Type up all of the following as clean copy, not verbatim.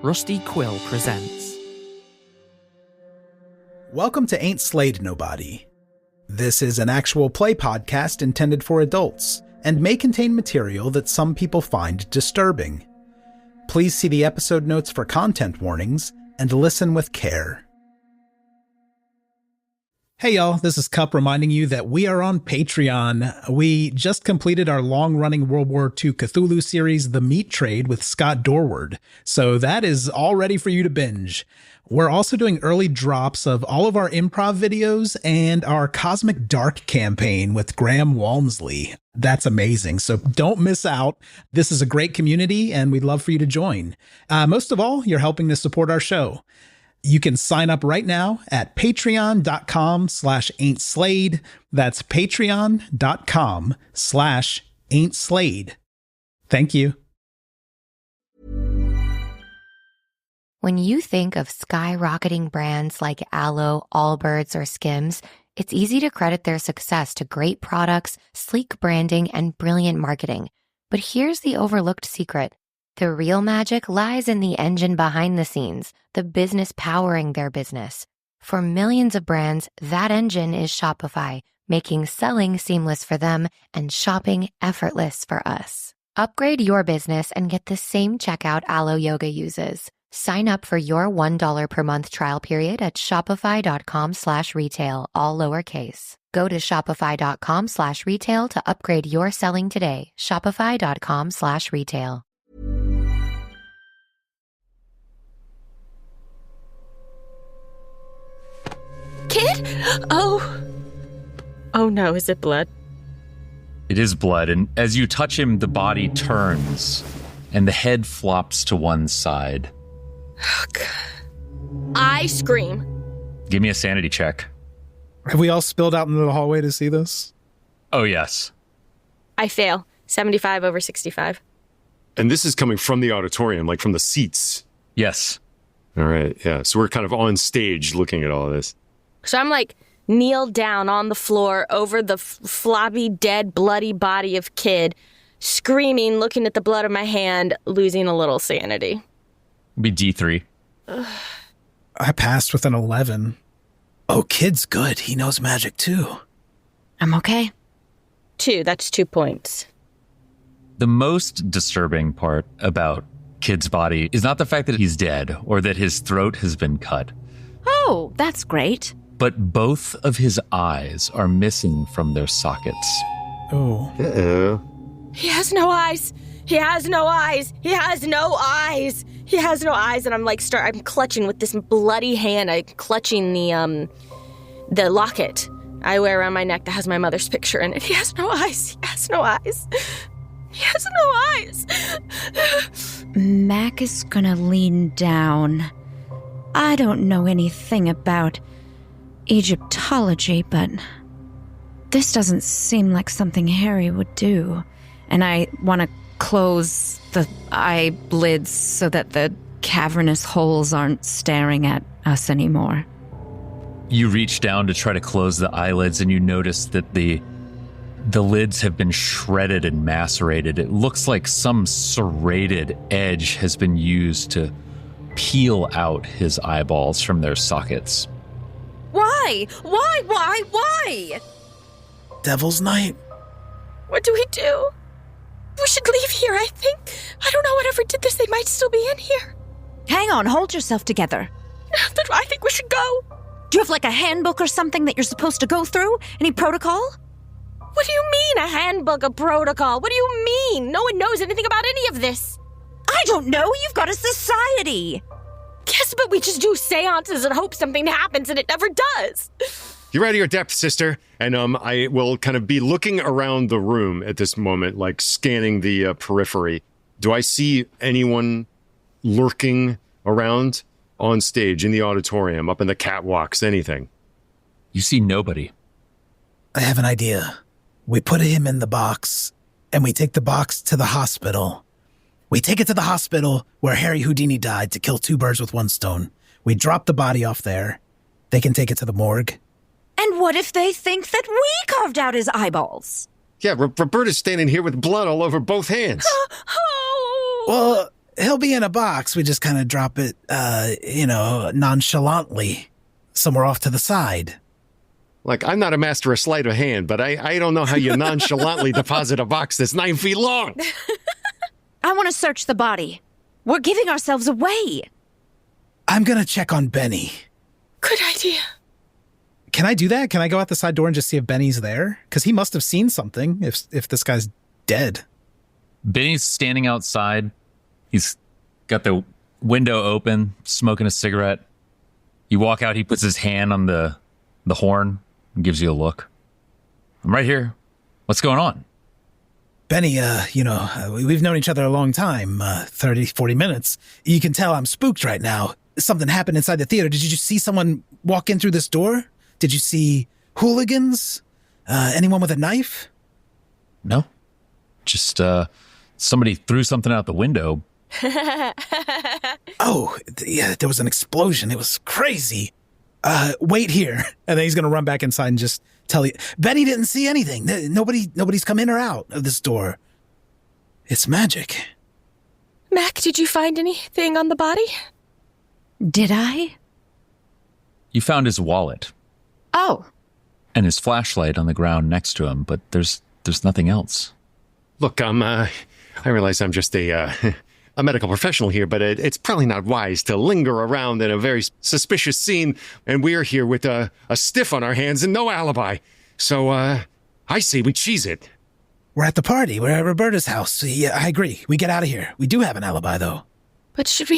Rusty Quill presents. Welcome to Ain't Slayed Nobody. This is an actual play podcast intended for adults and may contain material that some people find disturbing. Please see the episode notes for content warnings and listen with care. Hey y'all, this is Cup reminding you that we are on Patreon. We just completed our long-running World War II Cthulhu series, The Meat Trade, with Scott Dorward, so that is all ready for you to binge. We're also doing early drops of all of our improv videos and our Cosmic Dark campaign with Graham Walmsley. That's amazing, so don't miss out. This is a great community, and we'd love for you to join. Most of all, you're helping to support our show. You can sign up right now at patreon.com/ain'tslayed. That's patreon.com/ain'tslayed. Thank you. When you think of skyrocketing brands like Aloe, Allbirds, or Skims, it's easy to credit their success to great products, sleek branding, and brilliant marketing. But here's the overlooked secret. The real magic lies in the engine behind the scenes, the business powering their business. For millions of brands, that engine is Shopify, making selling seamless for them and shopping effortless for us. Upgrade your business and get the same checkout Aloe Yoga uses. Sign up for your $1 per month trial period at shopify.com/retail, all lowercase. Go to shopify.com/retail to upgrade your selling today. Shopify.com/retail. Kid? Oh no, is it blood? It is blood, and as you touch him, the body turns, and the head flops to one side. Oh, God. I scream. Give me a sanity check. Have we all spilled out into the hallway to see this? Oh, yes. I fail. 75 over 65. And this is coming from the auditorium, like from the seats. Yes. All right, yeah. So we're kind of on stage looking at all this. So I'm like kneeled down on the floor over the floppy, dead, bloody body of Kid, screaming, looking at the blood of my hand, losing a little sanity. Be D3. Ugh. I passed with an 11. Oh, Kid's good. He knows magic too. I'm okay. 2, that's 2 points. The most disturbing part about Kid's body is not the fact that he's dead or that his throat has been cut. Oh, that's great. But both of his eyes are missing from their sockets. Oh. Uh-oh. He has no eyes. He has no eyes. He has no eyes. He has no eyes. And I'm like, I'm clutching with this bloody hand. I'm clutching the locket I wear around my neck that has my mother's picture in it. He has no eyes. He has no eyes. He has no eyes. Mac is gonna lean down. I don't know anything about Egyptology, but this doesn't seem like something Harry would do. And I want to close the eyelids so that the cavernous holes aren't staring at us anymore. You reach down to try to close the eyelids, and you notice that the lids have been shredded and macerated. It looks like some serrated edge has been used to peel out his eyeballs from their sockets. Why? Why? Devil's Night? What do we do? We should leave here, I think. I don't know whatever did this. They might still be in here. Hang on, hold yourself together. But I think we should go. Do you have like a handbook or something that you're supposed to go through? Any protocol? What do you mean, a handbook, a protocol? What do you mean? No one knows anything about any of this. I don't know. You've got a society. Yes, but we just do seances and hope something happens, and it never does. You're out of your depth, sister. And I will kind of be looking around the room at this moment, like scanning the periphery. Do I see anyone lurking around on stage, in the auditorium, up in the catwalks, anything? You see nobody. I have an idea. We put him in the box, and we take the box to the hospital. We take it to the hospital where Harry Houdini died to kill 2 birds with 1 stone. We drop the body off there. They can take it to the morgue. And what if they think that we carved out his eyeballs? Yeah, Roberta's standing here with blood all over both hands. Oh. Well, He'll be in a box. We just kind of drop it, nonchalantly somewhere off to the side. Like, I'm not a master of sleight of hand, but I don't know how you nonchalantly deposit a box that's 9 feet long. I want to search the body. We're giving ourselves away. I'm going to check on Benny. Good idea. Can I do that? Can I go out the side door and just see if Benny's there? Because he must have seen something if this guy's dead. Benny's standing outside. He's got the window open, smoking a cigarette. You walk out, he puts his hand on the horn and gives you a look. I'm right here. What's going on? Benny, we've known each other a long time, 30, 40 minutes. You can tell I'm spooked right now. Something happened inside the theater. Did you just see someone walk in through this door? Did you see hooligans? Anyone with a knife? No. Just somebody threw something out the window. Oh, yeah, there was an explosion. It was crazy. Wait here. And then he's going to run back inside and just tell you. Benny didn't see anything. Nobody's come in or out of this door. It's magic. Mac, did you find anything on the body? Did I? You found his wallet. Oh. And his flashlight on the ground next to him, but there's nothing else. Look, I realize I'm just a medical professional here, but it's probably not wise to linger around in a very suspicious scene, and we're here with a stiff on our hands and no alibi. So, I say we cheese it. We're at the party. We're at Roberta's house. Yeah, I agree. We get out of here. We do have an alibi, though. But should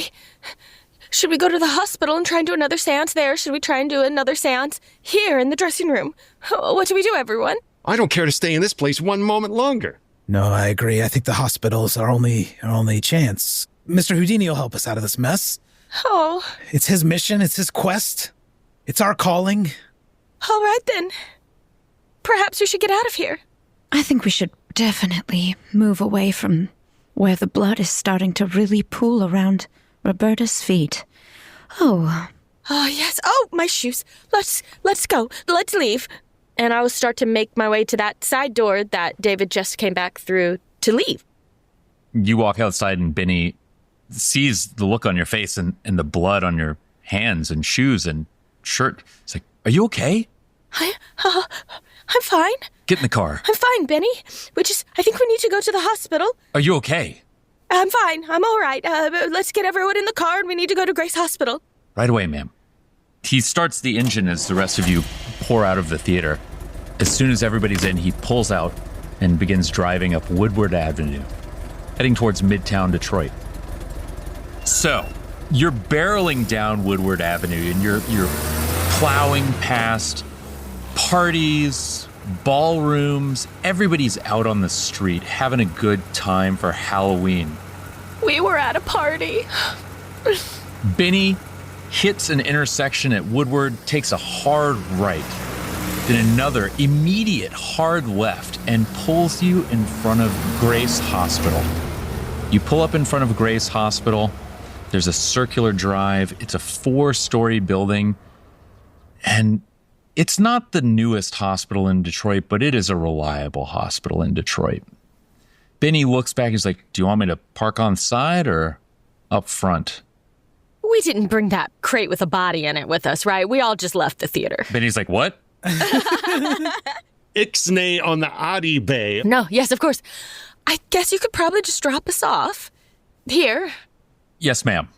we go to the hospital and try and do another seance there? Should we try and do another seance here in the dressing room? What do we do, everyone? I don't care to stay in this place one moment longer. No, I agree. I think the hospital's our only chance. Mr. Houdini will help us out of this mess. Oh. It's his mission. It's his quest. It's our calling. All right, then. Perhaps we should get out of here. I think we should definitely move away from where the blood is starting to really pool around Roberta's feet. Oh. Oh, yes. Oh, my shoes. Let's go. Let's leave. And I will start to make my way to that side door that David just came back through to leave. You walk outside and Benny sees the look on your face and the blood on your hands and shoes and shirt. It's like, are you okay? I'm fine. Get in the car. I'm fine, Benny. I think we need to go to the hospital. Are you okay? I'm fine. I'm all right. Let's get everyone in the car and we need to go to Grace Hospital. Right away, ma'am. He starts the engine as the rest of you pour out of the theater. As soon as everybody's in, he pulls out and begins driving up Woodward Avenue, heading towards Midtown Detroit. So, you're barreling down Woodward Avenue and you're plowing past parties, ballrooms. Everybody's out on the street having a good time for Halloween. We were at a party. Benny hits an intersection at Woodward, takes a hard right, then another immediate hard left, and pulls you in front of Grace Hospital. You pull up in front of Grace Hospital. There's a circular drive. It's a 4-story building. And it's not the newest hospital in Detroit, but it is a reliable hospital in Detroit. Benny looks back. He's like, do you want me to park on side or up front? We didn't bring that crate with a body in it with us, right? We all just left the theater. Benny's like, what? Ixnay on the Adi Bay. No, yes, of course. I guess you could probably just drop us off. Here. Yes, ma'am.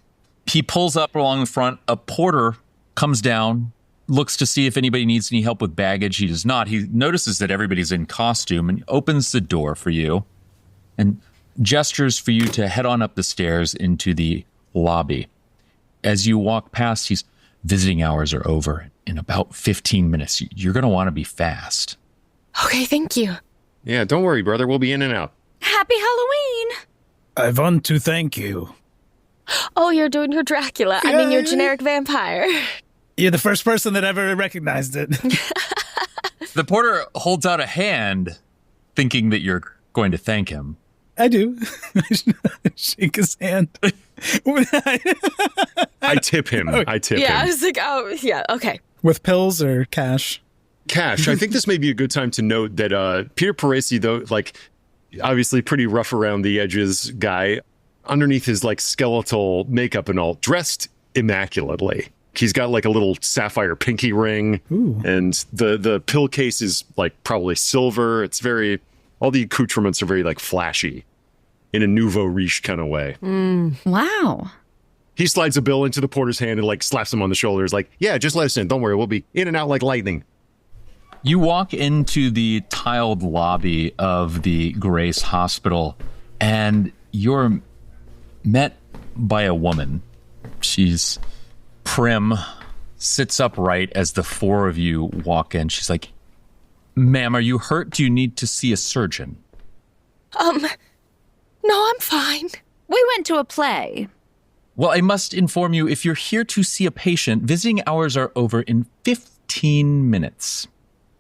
He pulls up along the front. A porter comes down, looks to see if anybody needs any help with baggage. He does not. He notices that everybody's in costume and opens the door for you and gestures for you to head on up the stairs into the lobby. As you walk past, visiting hours are over in about 15 minutes. You're going to want to be fast. Okay, thank you. Yeah, don't worry, brother. We'll be in and out. Happy Halloween! I want to thank you. Oh, you're doing your Dracula. I mean, your generic vampire. You're the first person that ever recognized it. The porter holds out a hand, thinking that you're going to thank him. I do. Shake his hand. I tip him. Yeah, I was like, oh, yeah, okay. With pills or cash? Cash. I think this may be a good time to note that Peter Parisi, though, like, obviously pretty rough around the edges guy, underneath his like skeletal makeup and all, dressed immaculately. He's got like a little sapphire pinky ring. Ooh. And the pill case is like probably silver. It's very, all the accoutrements are very like flashy in a nouveau riche kind of way. Wow. He slides a bill into the porter's hand and like slaps him on the shoulders like, yeah, just let us in. Don't worry. We'll be in and out like lightning. You walk into the tiled lobby of the Grace Hospital, and you're met by a woman. She's prim, sits upright as the four of you walk in. She's like, ma'am, are you hurt? Do you need to see a surgeon? No, I'm fine. We went to a play. Well, I must inform you, if you're here to see a patient, visiting hours are over in 15 minutes.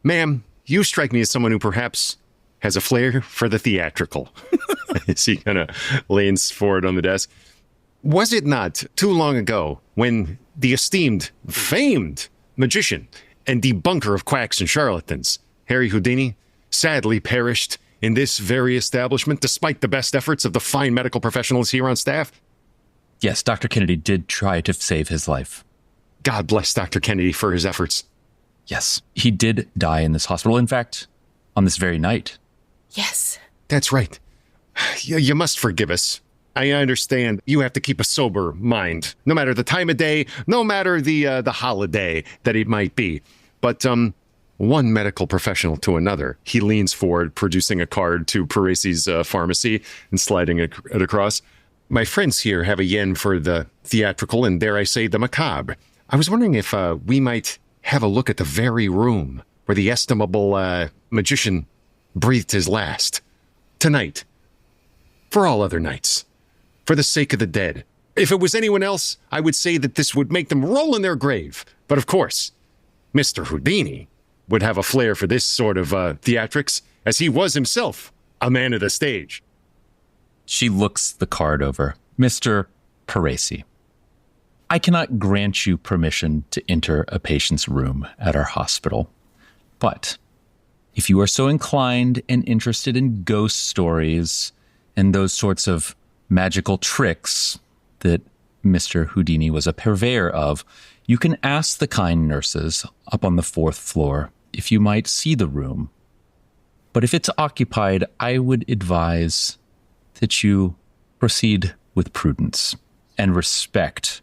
Ma'am, you strike me as someone who perhaps has a flair for the theatrical. As he kind of leans forward on the desk. Was it not too long ago when the esteemed, famed magician and debunker of quacks and charlatans, Harry Houdini, sadly perished in this very establishment despite the best efforts of the fine medical professionals here on staff? Yes, Dr. Kennedy did try to save his life. God bless Dr. Kennedy for his efforts. Yes, he did die in this hospital. In fact, on this very night. Yes. That's right. You must forgive us. I understand you have to keep a sober mind, no matter the time of day, no matter the holiday that it might be. But one medical professional to another. He leans forward, producing a card to Parisi's pharmacy and sliding it across. My friends here have a yen for the theatrical and, dare I say, the macabre. I was wondering if we might have a look at the very room where the estimable magician breathed his last. Tonight. For all other nights. For the sake of the dead. If it was anyone else, I would say that this would make them roll in their grave. But of course, Mr. Houdini would have a flair for this sort of theatrics, as he was himself a man of the stage. She looks the card over. Mr. Parisi, I cannot grant you permission to enter a patient's room at our hospital. But if you are so inclined and interested in ghost stories and those sorts of magical tricks that Mr. Houdini was a purveyor of, you can ask the kind nurses up on the 4th floor if you might see the room. But if it's occupied, I would advise that you proceed with prudence and respect.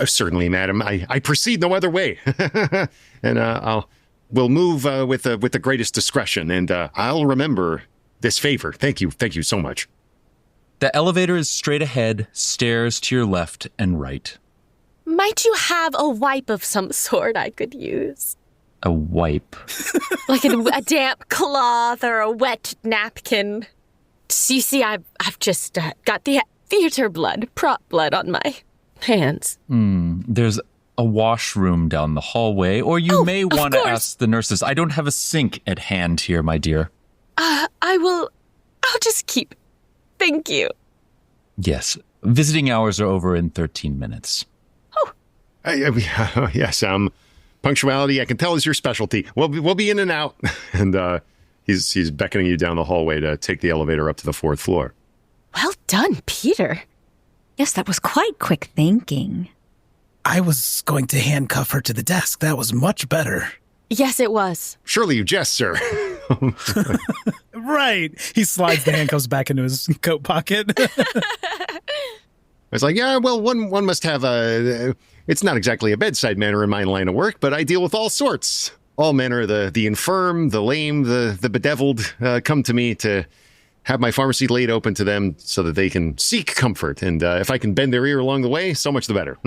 Certainly, madam. I proceed no other way. And we'll move with the greatest discretion, and I'll remember this favor. Thank you so much. The elevator is straight ahead, stairs to your left and right. Might you have a wipe of some sort I could use? A wipe? Like a damp cloth or a wet napkin. You see, I've just got the theater blood, prop blood on my hands. There's a washroom down the hallway, or you may want to ask the nurses. I don't have a sink at hand here, my dear. I'll just keep. Thank you. Yes. Visiting hours are over in 13 minutes. Oh. Yes, punctuality, I can tell, is your specialty. We'll be in and out. And he's beckoning you down the hallway to take the elevator up to the 4th floor. Well done, Peter. Yes, that was quite quick thinking. I was going to handcuff her to the desk. That was much better. Yes, it was. Surely you jest, sir. Right. He slides the handcuffs back into his coat pocket. It's like, yeah, well, one must have it's not exactly a bedside manner in my line of work, but I deal with all sorts. All manner, the infirm, the lame, the bedeviled come to me to have my pharmacy laid open to them so that they can seek comfort. And if I can bend their ear along the way, so much the better.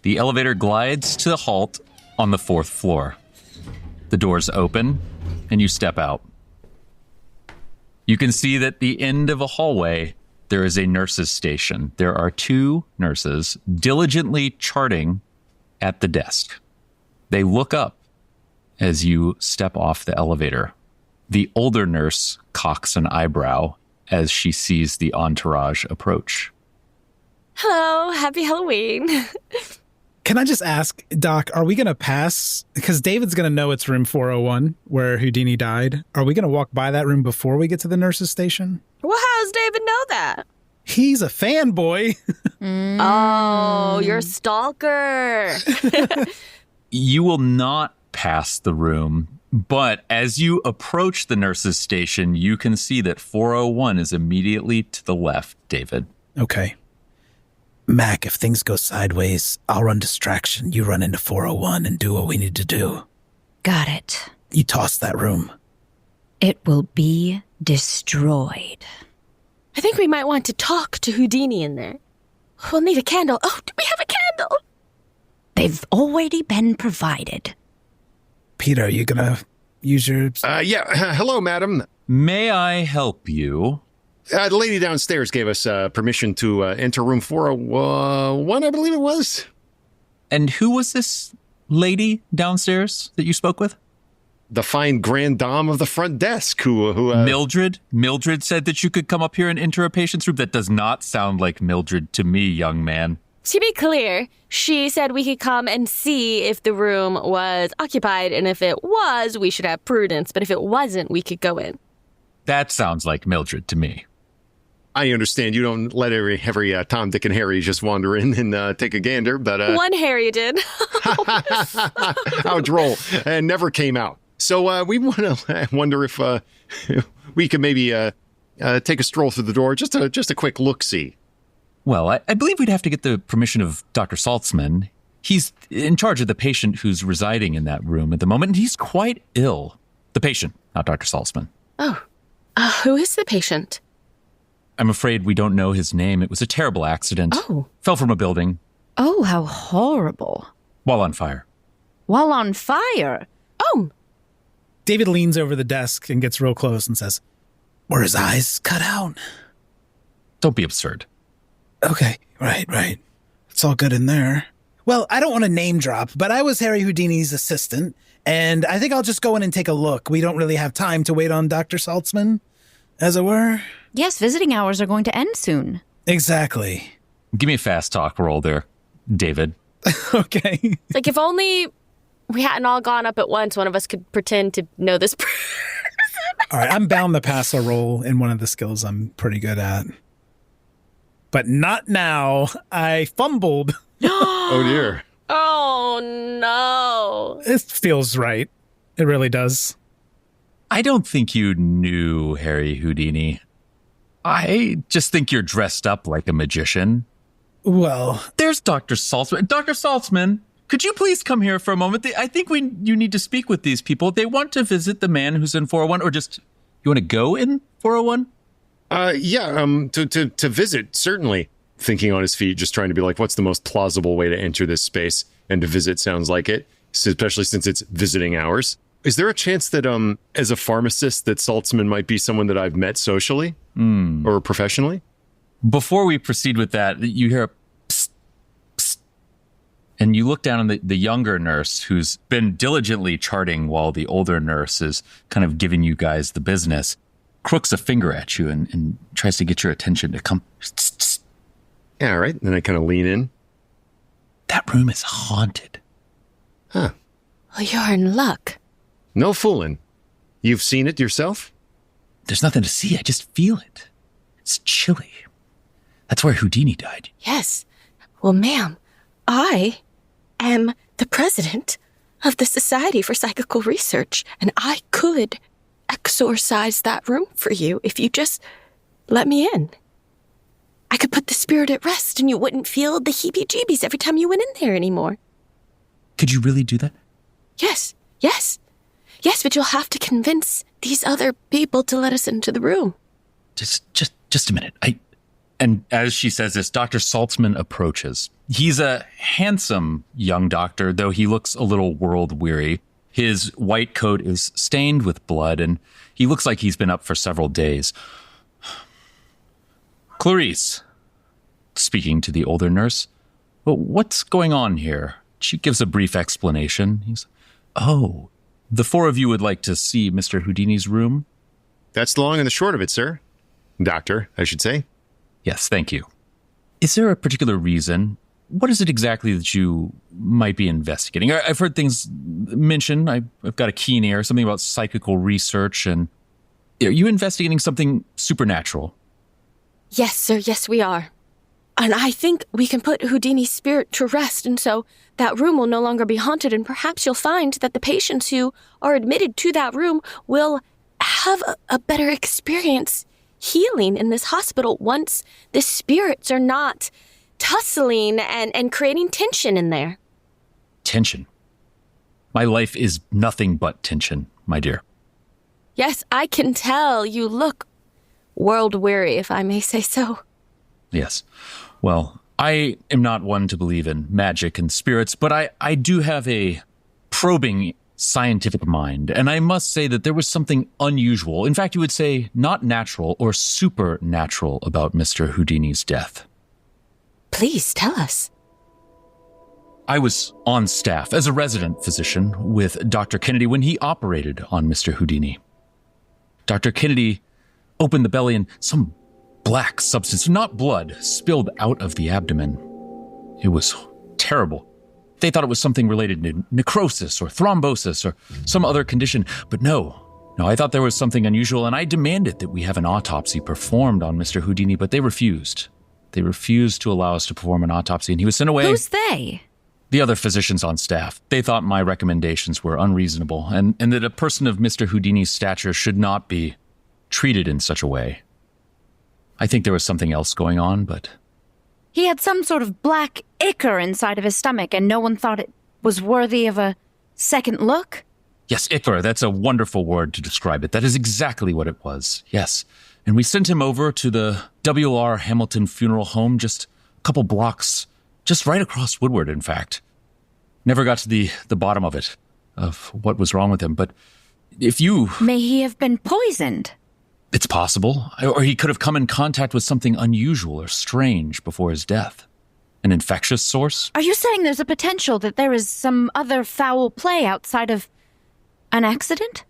The elevator glides to a halt on the 4th floor. The doors open, and you step out. You can see that at the end of a hallway, there is a nurse's station. There are 2 nurses diligently charting at the desk. They look up as you step off the elevator. The older nurse cocks an eyebrow as she sees the entourage approach. Hello, happy Halloween. Can I just ask, Doc, are we going to pass? Because David's going to know it's room 401 where Houdini died. Are we going to walk by that room before we get to the nurse's station? Well, how does David know that? He's a fanboy. Oh, you're a stalker. You will not pass the room, but as you approach the nurse's station, you can see that 401 is immediately to the left, David. Okay. Mac, if things go sideways, I'll run distraction. You run into 401 and do what we need to do. Got it. You toss that room. It will be destroyed. I think we might want to talk to Houdini in there. We'll need a candle. Oh, do we have a candle? They've already been provided. Peter, are you gonna use your... Hello, madam. May I help you? The lady downstairs gave us permission to enter room 401, I believe it was. And who was this lady downstairs that you spoke with? The fine grand dame of the front desk who Mildred? Mildred said that you could come up here and enter a patient's room? That does not sound like Mildred to me, young man. To be clear, she said we could come and see if the room was occupied, and if it was, we should have prudence, but if it wasn't, we could go in. That sounds like Mildred to me. I understand you don't let every Tom, Dick, and Harry just wander in and take a gander, but... One Harry did. How droll. And never came out. So we wonder if we could maybe take a stroll through the door, just a quick look-see. Well, I believe we'd have to get the permission of Dr. Saltzman. He's in charge of the patient who's residing in that room at the moment, and he's quite ill. The patient, not Dr. Saltzman. Oh, who is the patient? I'm afraid we don't know his name. It was a terrible accident. Oh. Fell from a building. Oh, how horrible. While on fire. While on fire? Oh. David leans over the desk and gets real close and says, Were his eyes cut out? Don't be absurd. Okay, right. It's all good in there. well, I don't want to name drop, but I was Harry Houdini's assistant, and I think I'll just go in and take a look. We don't really have time to wait on Dr. Saltzman, as it were. Yes, visiting hours are going to end soon. Exactly. Give me a fast talk roll there, David. Okay. It's like if only we hadn't all gone up at once, one of us could pretend to know this person. All right, I'm bound to pass a roll in one of the skills I'm pretty good at. But not now. I fumbled. Oh, dear. Oh, no. It feels right. It really does. I don't think you knew Harry Houdini. I just think you're dressed up like a magician. Well, There's Dr. Saltzman. Dr. Saltzman, could you please come here for a moment? I think you need to speak with these people. They want to visit the man who's in 401, or just, you want to go in 401? To visit, certainly. Thinking on his feet, just trying to be like, what's the most plausible way to enter this space? And to visit sounds like it, especially since it's visiting hours. Is there a chance that, as a pharmacist, that Saltzman might be someone that I've met socially or professionally? Before we proceed with that, you hear a psst, psst, and you look down on the younger nurse who's been diligently charting while the older nurse is kind of giving you guys the business, crooks a finger at you and tries to get your attention to come. Psst, psst. Yeah, all right. Then I kind of lean in. That room is haunted. Huh. Well, you're in luck. No fooling. You've seen it yourself? There's nothing to see. I just feel it. It's chilly. That's where Houdini died. Yes. Well, ma'am, I am the president of the Society for Psychical Research, and I could exorcise that room for you if you just let me in. I could put the spirit at rest and you wouldn't feel the heebie-jeebies every time you went in there anymore. Could you really do that? Yes, but you'll have to convince these other people to let us into the room. Just a minute. And as she says this, Dr. Saltzman approaches. He's a handsome young doctor, though he looks a little world-weary. His white coat is stained with blood, and he looks like he's been up for several days. Clarice, speaking to the older nurse, well, what's going on here? She gives a brief explanation. The four of you would like to see Mr. Houdini's room? That's the long and the short of it, sir. Doctor, I should say. Yes, thank you. Is there a particular reason? What is it exactly that you might be investigating? I've heard things mentioned. I've got a keen ear, something about psychical research, and are you investigating something supernatural? Yes, sir, yes, we are. And I think we can put Houdini's spirit to rest, and so that room will no longer be haunted, and perhaps you'll find that the patients who are admitted to that room will have a better experience healing in this hospital once the spirits are not tussling and creating tension in there. Tension? My life is nothing but tension, my dear. Yes, I can tell. You look world-weary, if I may say so. Yes. Well, I am not one to believe in magic and spirits, but I do have a probing scientific mind, and I must say that there was something unusual, in fact, you would say not natural or supernatural about Mr. Houdini's death. Please tell us. I was on staff as a resident physician with Dr. Kennedy when he operated on Mr. Houdini. Dr. Kennedy opened the belly and some black substance, not blood, spilled out of the abdomen. It was terrible. They thought it was something related to necrosis or thrombosis or some other condition, but no, I thought there was something unusual, and I demanded that we have an autopsy performed on Mr. Houdini, but they refused. They refused to allow us to perform an autopsy, and he was sent away. Who's they? The other physicians on staff. They thought my recommendations were unreasonable, and that a person of Mr. Houdini's stature should not be treated in such a way. I think there was something else going on, but... He had some sort of black ichor inside of his stomach, and no one thought it was worthy of a second look? Yes, ichor, that's a wonderful word to describe it. That is exactly what it was, yes. And we sent him over to the W.R. Hamilton Funeral Home, just a couple blocks, just right across Woodward, in fact. Never got to the bottom of it, of what was wrong with him, but if you... May he have been poisoned? It's possible. Or he could have come in contact with something unusual or strange before his death. An infectious source? Are you saying there's a potential that there is some other foul play outside of an accident?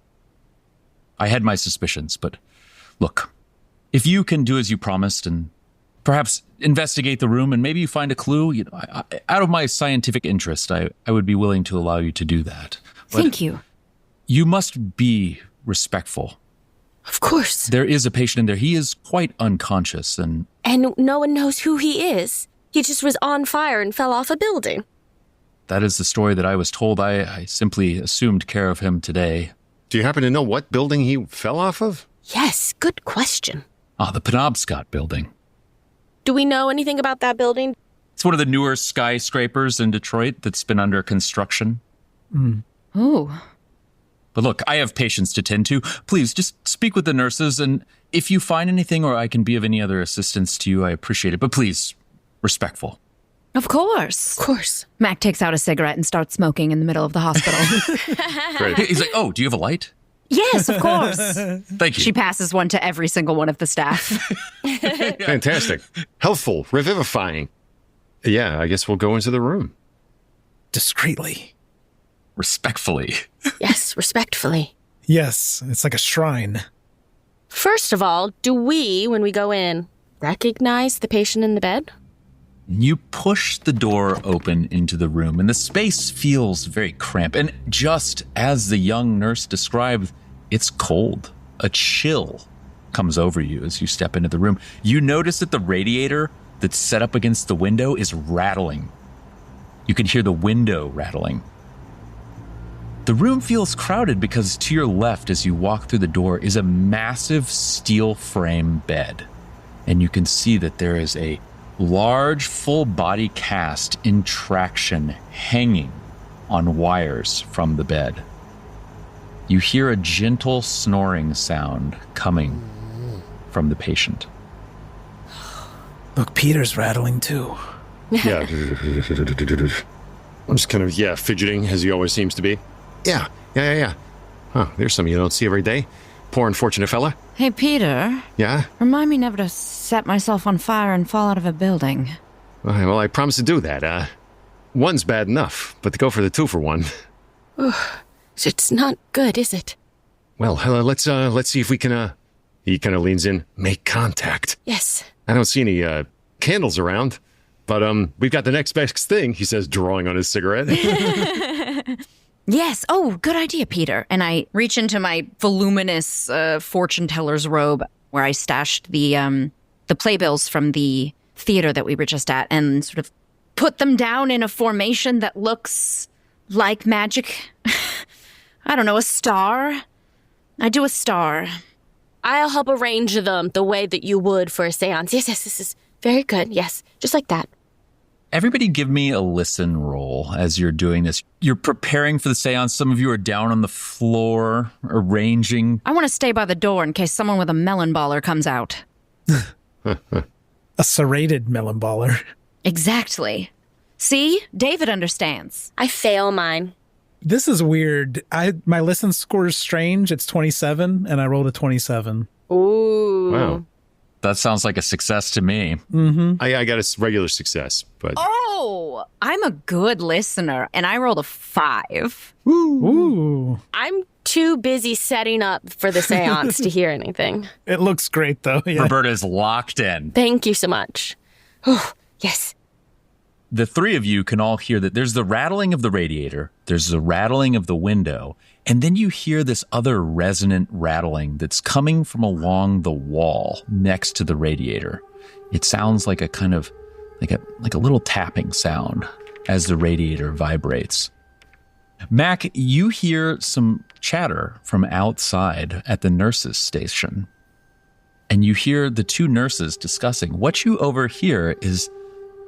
I had my suspicions, but look, if you can do as you promised and perhaps investigate the room and maybe you find a clue, out of my scientific interest, I would be willing to allow you to do that. But thank you. You must be respectful. Of course. There is a patient in there. He is quite unconscious and no one knows who he is. He just was on fire and fell off a building. That is the story that I was told. I simply assumed care of him today. Do you happen to know what building he fell off of? Yes, good question. The Penobscot building. Do we know anything about that building? It's one of the newer skyscrapers in Detroit that's been under construction. Oh. But look, I have patients to tend to. Please, just speak with the nurses, and if you find anything or I can be of any other assistance to you, I appreciate it. But please, respectful. Of course. Of course. Mac takes out a cigarette and starts smoking in the middle of the hospital. Great. He's like, oh, do you have a light? Yes, of course. Thank you. She passes one to every single one of the staff. Fantastic. Healthful, revivifying. Yeah, I guess we'll go into the room. Discreetly. Respectfully. Yes, respectfully. Yes, it's like a shrine. First of all, do we, when we go in, recognize the patient in the bed? You push the door open into the room, and the space feels very cramped. And just as the young nurse described, it's cold. A chill comes over you as you step into the room. You notice that the radiator that's set up against the window is rattling. You can hear the window rattling. The room feels crowded because to your left as you walk through the door is a massive steel frame bed. And you can see that there is a large full body cast in traction hanging on wires from the bed. You hear a gentle snoring sound coming from the patient. Look, Peter's rattling too. Yeah. I'm just kind of, fidgeting as he always seems to be. Yeah. Huh, there's something you don't see every day. Poor unfortunate fella. Hey, Peter. Yeah? Remind me never to set myself on fire and fall out of a building. Well, I promise to do that. One's bad enough, but to go for the 2 for 1. It's not good, is it? Well, let's see if we can, he kind of leans in, make contact. Yes. I don't see any, candles around, but, we've got the next best thing, he says, drawing on his cigarette. Yes. Oh, good idea, Peter. And I reach into my voluminous fortune teller's robe where I stashed the the playbills from the theater that we were just at and sort of put them down in a formation that looks like magic. I don't know, a star? I do a star. I'll help arrange them the way that you would for a seance. Yes, this is very good. Yes, just like that. Everybody give me a listen roll as you're doing this. You're preparing for the seance. Some of you are down on the floor, arranging. I want to stay by the door in case someone with a melon baller comes out. A serrated melon baller. Exactly. See? David understands. I fail mine. This is weird. My listen score is strange. It's 27, and I rolled a 27. Ooh. Wow. That sounds like a success to me. Mm-hmm. I got a regular success, but... Oh, I'm a good listener, and I rolled a 5. Ooh. I'm too busy setting up for the seance to hear anything. It looks great, though. Yeah. Roberta is locked in. Thank you so much. Oh, yes. The three of you can all hear that there's the rattling of the radiator, there's the rattling of the window, and then you hear this other resonant rattling that's coming from along the wall next to the radiator. It sounds like a kind of, like a little tapping sound as the radiator vibrates. Mac, you hear some chatter from outside at the nurses' station. And you hear the two nurses discussing. What you overhear is,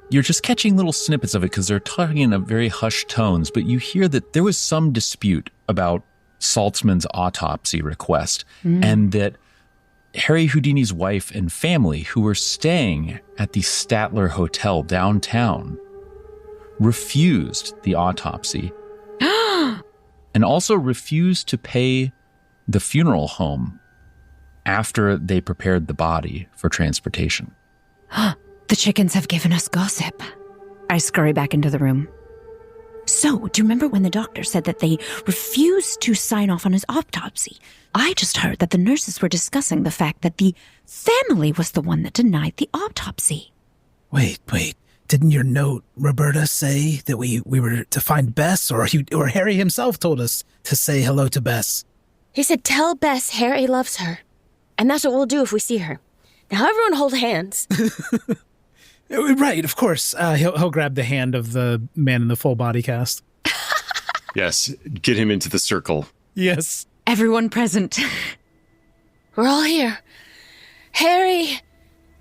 you're just catching little snippets of it because they're talking in a very hushed tones, but you hear that there was some dispute about Saltzman's autopsy request and that Harry Houdini's wife and family, who were staying at the Statler Hotel downtown, refused the autopsy and also refused to pay the funeral home after they prepared the body for transportation. The chickens have given us gossip. I scurry back into the room. So, do you remember when the doctor said that they refused to sign off on his autopsy? I just heard that the nurses were discussing the fact that the family was the one that denied the autopsy. Wait. Didn't your note, Roberta, say that we were to find Bess, or Harry himself told us to say hello to Bess? He said, tell Bess Harry loves her. And that's what we'll do if we see her. Now everyone hold hands. Right, of course. He'll grab the hand of the man in the full body cast. Yes, get him into the circle. Yes. Everyone present. We're all here. Harry,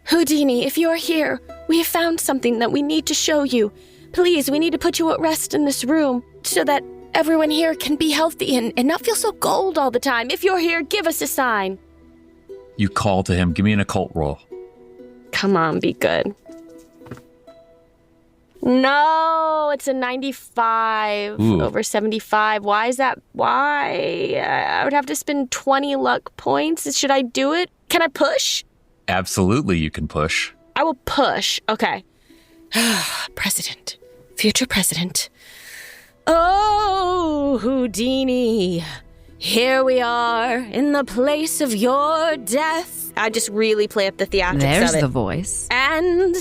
Houdini, if you're here, we have found something that we need to show you. Please, we need to put you at rest in this room so that everyone here can be healthy and not feel so cold all the time. If you're here, give us a sign. You call to him. Give me an occult roll. Come on, be good. No, it's a 95 over 75. Why is that? Why? I would have to spend 20 luck points. Should I do it? Can I push? Absolutely, you can push. I will push. Okay. President. Future president. Oh, Houdini. Here we are in the place of your death. I just really play up the theatrics There's of it. the voice. And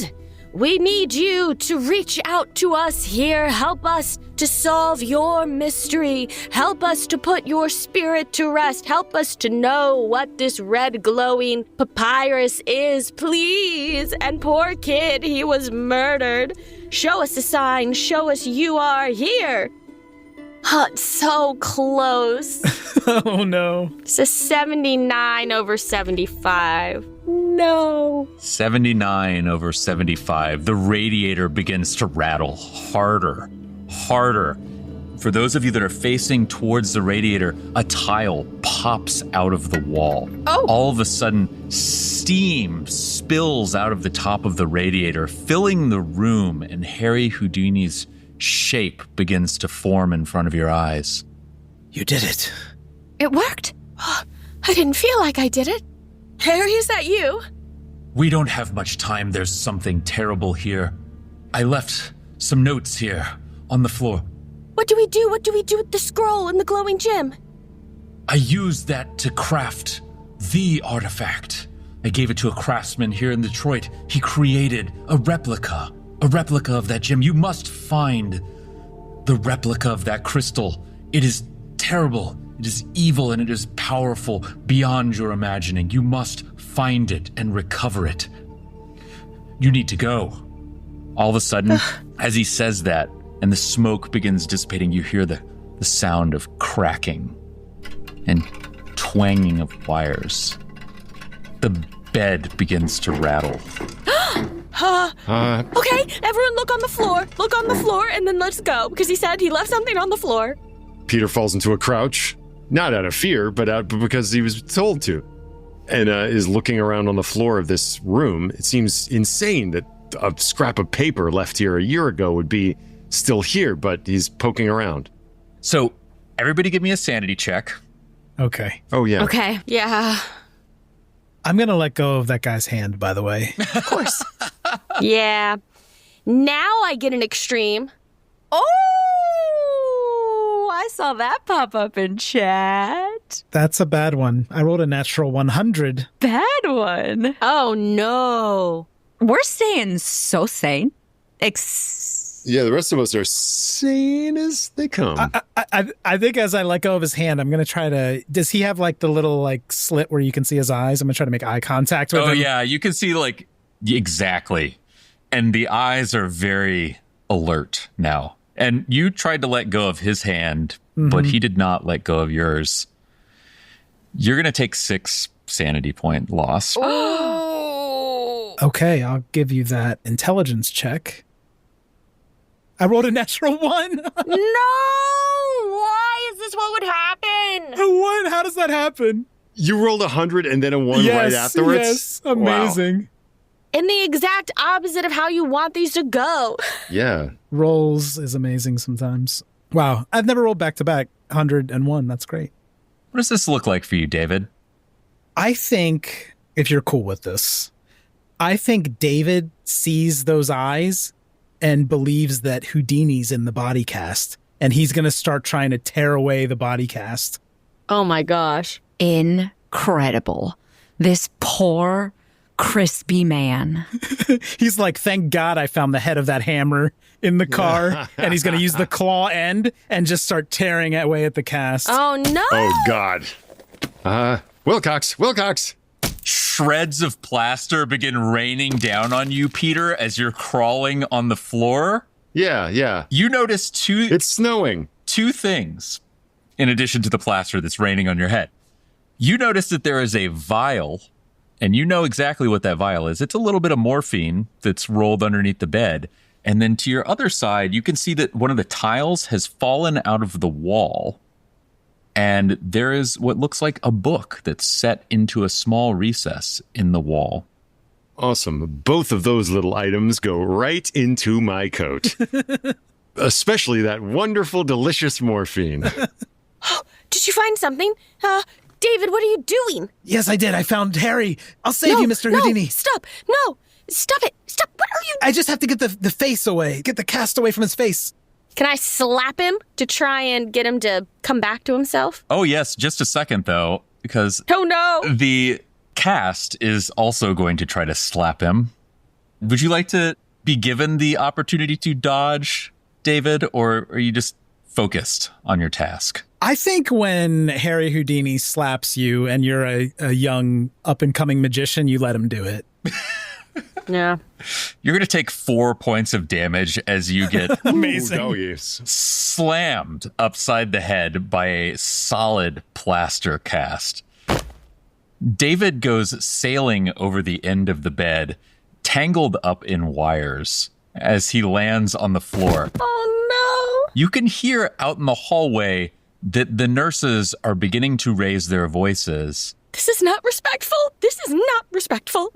we need you to reach out to us here. Help us to solve your mystery. Help us to put your spirit to rest. Help us to know what this red glowing papyrus is, please. And poor kid, he was murdered. Show us a sign. Show us you are here. Oh, it's so close. Oh, no. It's a 79 over 75. No. 79 over 75. The radiator begins to rattle harder. For those of you that are facing towards the radiator, a tile pops out of the wall. Oh. All of a sudden, steam spills out of the top of the radiator, filling the room, and Harry Houdini's shape begins to form in front of your eyes. You did it. It worked. I didn't feel like I did it. Harry, is that you? We don't have much time. There's something terrible here. I left some notes here on the floor. What do we do? What do we do with the scroll and the glowing gem? I used that to craft the artifact. I gave it to a craftsman here in Detroit. He created a replica of that gem. You must find the replica of that crystal. It is terrible, it is evil, and it is powerful beyond your imagining. You must find it and recover it. You need to go. All of a sudden, as he says that, and the smoke begins dissipating, you hear the sound of cracking and twanging of wires. The bed begins to rattle. Okay, everyone look on the floor. Look on the floor, and then let's go. Because he said he left something on the floor. Peter falls into a crouch, not out of fear, but because he was told to, and is looking around on the floor of this room. It seems insane that a scrap of paper left here a year ago would be still here, but he's poking around. So, everybody give me a sanity check. Okay. Oh, yeah. Okay, yeah. I'm going to let go of that guy's hand, by the way. Of course. Yeah. Now I get an extreme. Oh, I saw that pop up in chat. That's a bad one. I rolled a natural 100. Bad one. Oh, no. We're staying so sane. Yeah, the rest of us are sane as they come. I think as I let go of his hand, I'm going to try to... Does he have like the little like slit where you can see his eyes? I'm going to try to make eye contact with him. Oh, yeah. You can see like... Exactly. And the eyes are very alert now. And you tried to let go of his hand, but he did not let go of yours. You're going to take 6 sanity point loss. Oh. Okay, I'll give you that intelligence check. I rolled a natural 1. No! Why is this what would happen? What? How does that happen? You rolled 100 and then a 1 right afterwards? Yes, amazing. Wow. In the exact opposite of how you want these to go. Yeah. Rolls is amazing sometimes. Wow, I've never rolled back-to-back 101. That's great. What does this look like for you, David? I think, if you're cool with this, I think David sees those eyes and believes that Houdini's in the body cast, and he's going to start trying to tear away the body cast. Oh my gosh. Incredible. This poor, crispy man. He's like, thank God I found the head of that hammer in the car, and he's going to use the claw end and just start tearing away at the cast. Oh no! Oh, God. Wilcox! Shreds of plaster begin raining down on you, Peter, as you're crawling on the floor. Yeah. You notice It's snowing. 2 things in addition to the plaster that's raining on your head. You notice that there is a vial, and you know exactly what that vial is. It's a little bit of morphine that's rolled underneath the bed. And then to your other side, you can see that one of the tiles has fallen out of the wall. And there is what looks like a book that's set into a small recess in the wall. Awesome. Both of those little items go right into my coat. Especially that wonderful, delicious morphine. Did you find something? David, what are you doing? Yes, I did. I found Harry. I'll save you, Mr. Houdini. Stop. No. Stop it. Stop. What are you... I just have to get the face away. Get the cast away from his face. Can I slap him to try and get him to come back to himself? Oh, yes. Just a second, though, because Oh, no. the cast is also going to try to slap him. Would you like to be given the opportunity to dodge, David, or are you just focused on your task? I think when Harry Houdini slaps you and you're a young up-and-coming magician, you let him do it. Yeah. You're going to take 4 points of damage as you get Amazing. Oh, yes. slammed upside the head by a solid plaster cast. David goes sailing over the end of the bed, tangled up in wires, as he lands on the floor. Oh, no. You can hear out in the hallway that the nurses are beginning to raise their voices. This is not respectful. This is not respectful.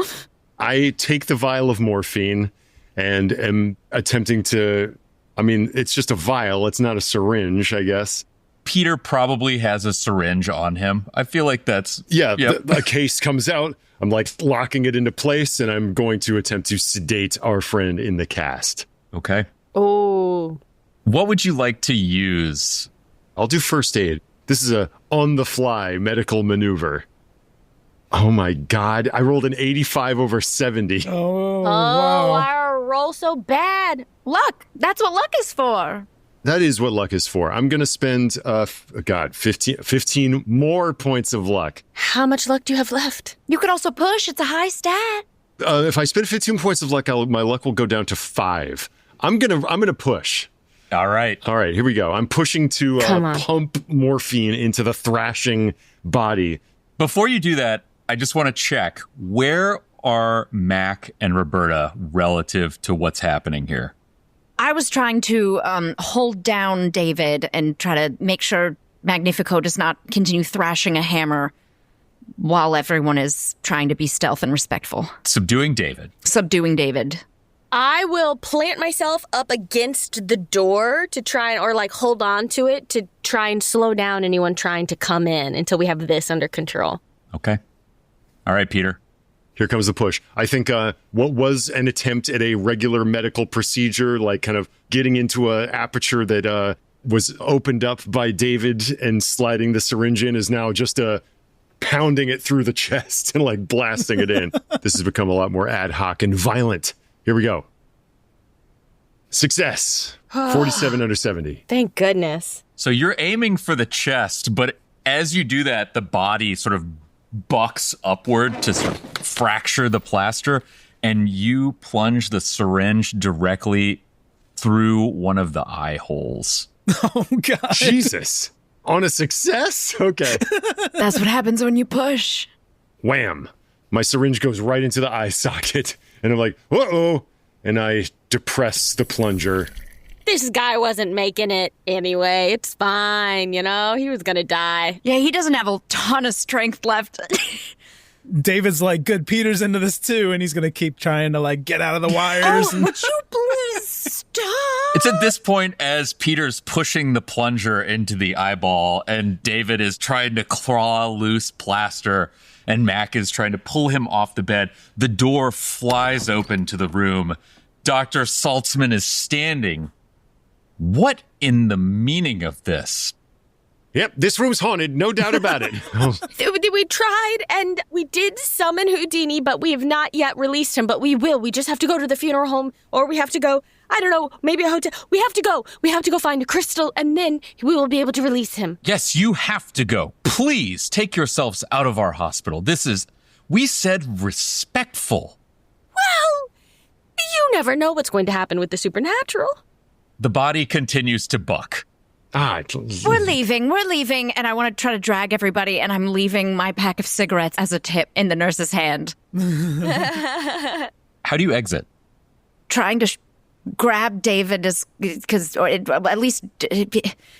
I take the vial of morphine and am attempting to... I mean, it's just a vial. It's not a syringe, I guess. Peter probably has a syringe on him. I feel like that's... Yeah, Yep. the case comes out. I'm like locking it into place, and I'm going to attempt to sedate our friend in the cast. Okay. Oh. What would you like to use? I'll do first aid. This is a on-the-fly medical maneuver. Oh my God, I rolled an 85 over 70. Oh, Why are roll so bad? Luck. That's what luck is for. That is what luck is for. I'm going to spend, 15 more points of luck. How much luck do you have left? You could also push. It's a high stat. If I spend 15 points of luck, my luck will go down to 5. I'm gonna push. All right. Here we go. I'm pushing to pump morphine into the thrashing body. Before you do that, I just want to check, where are Mac and Roberta relative to what's happening here? I was trying to hold down David and try to make sure Magnifico does not continue thrashing a hammer while everyone is trying to be stealth and respectful. Subduing David. I will plant myself up against the door to try or like hold on to it to try and slow down anyone trying to come in until we have this under control. Okay. All right, Peter. Here comes the push. I think what was an attempt at a regular medical procedure, like kind of getting into a aperture that was opened up by David and sliding the syringe in, is now just pounding it through the chest and like blasting it in. This has become a lot more ad hoc and violent. Here we go. Success. 47 under 70. Thank goodness. So you're aiming for the chest, but as you do that, the body sort of bucks upward to sort of fracture the plaster, and you plunge the syringe directly through one of the eye holes. Oh, God. Jesus. On a success? Okay. That's what happens when you push. Wham. My syringe goes right into the eye socket, and I'm like, uh-oh, and I depress the plunger. This guy wasn't making it anyway. It's fine, you know? He was gonna die. Yeah, he doesn't have a ton of strength left. David's like, good, Peter's into this too, and he's going to keep trying to like get out of the wires. Would you please stop? It's at this point, as Peter's pushing the plunger into the eyeball and David is trying to claw loose plaster and Mac is trying to pull him off the bed, the door flies open to the room. Dr. Saltzman is standing. What in the meaning of this? Yep, this room's haunted, no doubt about it. We tried and we did summon Houdini, but we have not yet released him, but we will. We just have to go to the funeral home, or we have to go, I don't know, maybe a hotel. We have to go find a crystal, and then we will be able to release him. Yes, you have to go. Please take yourselves out of our hospital. We said respectful. Well, you never know what's going to happen with the supernatural. The body continues to buck. We're leaving, and I want to try to drag everybody, and I'm leaving my pack of cigarettes as a tip in the nurse's hand. How do you exit? Trying to grab David, or at least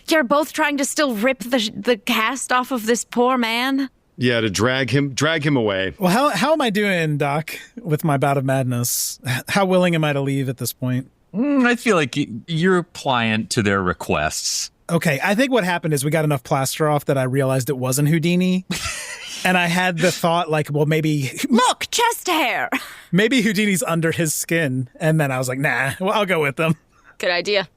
you're both trying to still rip the cast off of this poor man. Yeah, to drag him away. Well, how am I doing, Doc, with my bout of madness? How willing am I to leave at this point? I feel like you're pliant to their requests. Okay, I think what happened is we got enough plaster off that I realized it wasn't Houdini. And I had the thought, like, well, maybe... Look, chest hair! Maybe Houdini's under his skin. And then I was like, nah, well, I'll go with them. Good idea.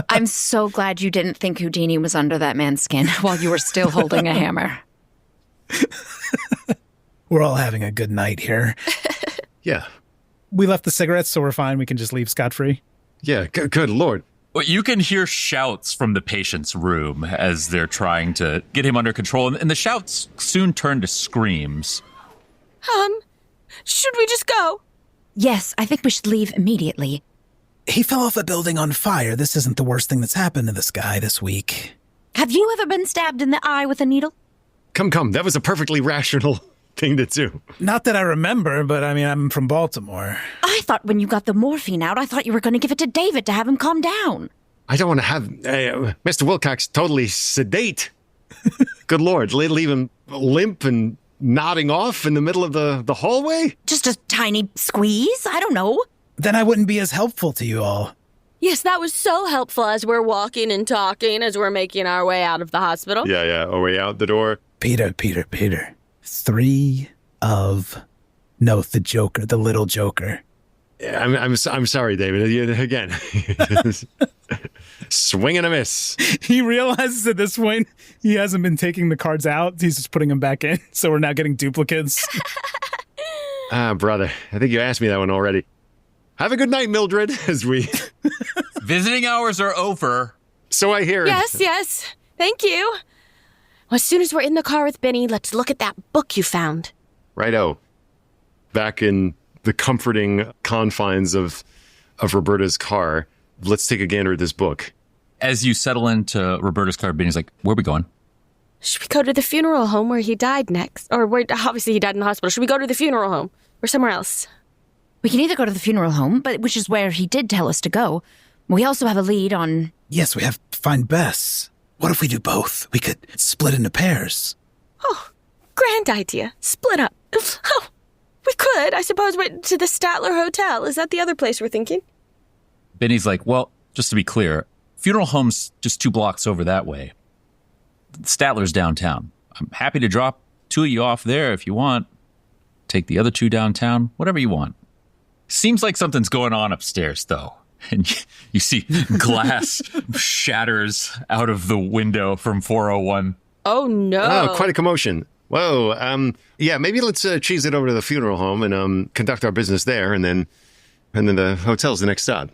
I'm so glad you didn't think Houdini was under that man's skin while you were still holding a hammer. We're all having a good night here. Yeah. We left the cigarettes, so we're fine. We can just leave scot-free. Yeah, good Lord. Well, you can hear shouts from the patient's room as they're trying to get him under control, and the shouts soon turn to screams. Should we just go? Yes, I think we should leave immediately. He fell off a building on fire. This isn't the worst thing that's happened to this guy this week. Have you ever been stabbed in the eye with a needle? Come, that was a perfectly rational thing to do. Not that I remember, but I mean, I'm from Baltimore. I thought when you got the morphine out, I thought you were going to give it to David to have him calm down. I don't want to have Mr. Wilcox totally sedate. Good Lord, leave him limp and nodding off in the middle of the hallway? Just a tiny squeeze? I don't know. Then I wouldn't be as helpful to you all. Yes, that was so helpful as we're walking and talking as we're making our way out of the hospital. Yeah, our way out the door. Peter. The Joker, the little Joker. Yeah, I'm sorry, David. Again, swing and a miss. He realizes at this point he hasn't been taking the cards out. He's just putting them back in. So we're now getting duplicates. Brother, I think you asked me that one already. Have a good night, Mildred, as we... Visiting hours are over. So I hear. Yes. Thank you. As soon as we're in the car with Benny, let's look at that book you found. Righto. Back in the comforting confines of Roberta's car, let's take a gander at this book. As you settle into Roberta's car, Benny's like, where are we going? Should we go to the funeral home where he died next? Or where, obviously he died in the hospital. Should we go to the funeral home or somewhere else? We can either go to the funeral home, which is where he did tell us to go. We also have a lead on... Yes, we have to find Bess. What if we do both? We could split into pairs. Oh, grand idea. Split up. Oh, we could, I suppose, went to the Statler Hotel. Is that the other place we're thinking? Benny's like, well, just to be clear, funeral home's just 2 blocks over that way. Statler's downtown. I'm happy to drop 2 of you off there if you want. Take the other 2 downtown, whatever you want. Seems like something's going on upstairs, though. And you see glass shatters out of the window from 401. Oh, no. Oh, quite a commotion. Whoa. Yeah, maybe let's cheese it over to the funeral home and conduct our business there, and then the hotel's the next stop.